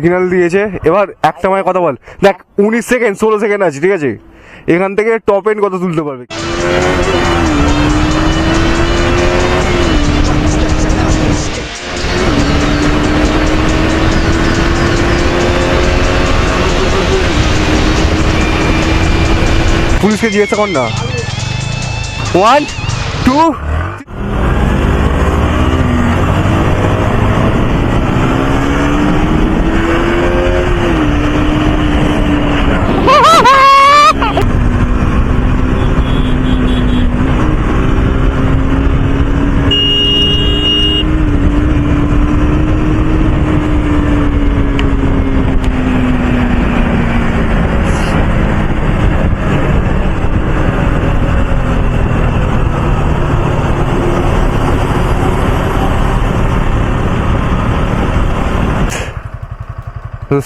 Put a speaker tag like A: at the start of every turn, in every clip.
A: Signal দিয়েছে, এবার একটা মায় কথা বল। দেখ 19 সেকেন্ড 16 সেকেন্ড আছে, ঠিক আছে? এখান থেকে টপ এন্ড কত তুলতে পারবে? পুলিশকে জিজ্ঞাসা কর না। 1 2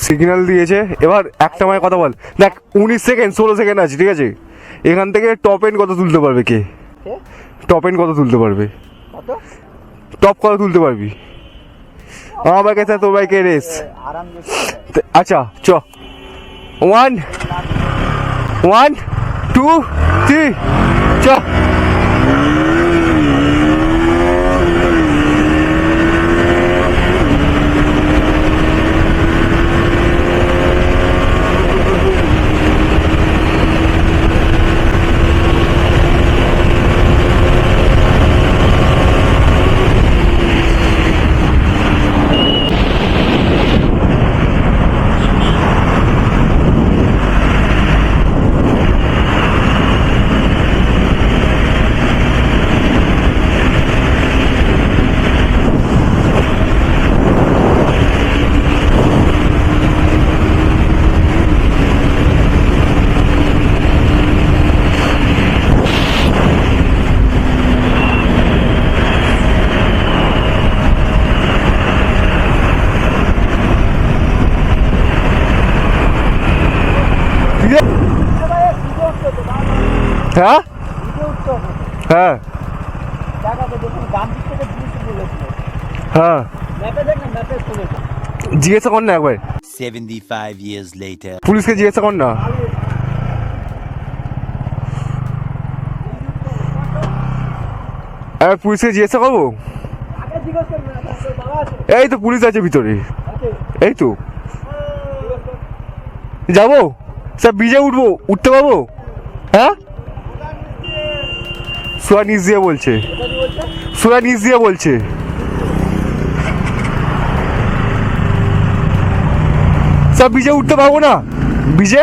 A: সিগন্যাল দিয়েছে, এবার একটা মায় কথা বল। দেখ 19 সেকেন্ড 16 সেকেন্ড আছে, ঠিক আছে? এখান থেকে টপ এন্ড কত তুলতে পারবে? কে টপ এন্ড কত তুলতে পারবে? টপ কত তুলতে পারবি? আমার বাইকে তোর বাইকে রেস। আচ্ছা চ 1 1 2 3 চ। হ্যাঁ হ্যাঁ হ্যাঁ জিজ্ঞাসা কর না একবার।
B: 75 years later.
A: পুলিশকে জিজ্ঞাসা কর না। পুলিশকে জিজ্ঞাসা করবো? এই তো পুলিশ আছে ভিতরে, এই তো যাবো। স্যার ব্রিজে উঠবো, উঠতে পারবো? হ্যাঁ সোয়া নিচ দিয়ে বলছে, সোয়া নিচ দিয়ে বলছে। স্যার ব্রিজে উঠতে পারবো না? ব্রিজে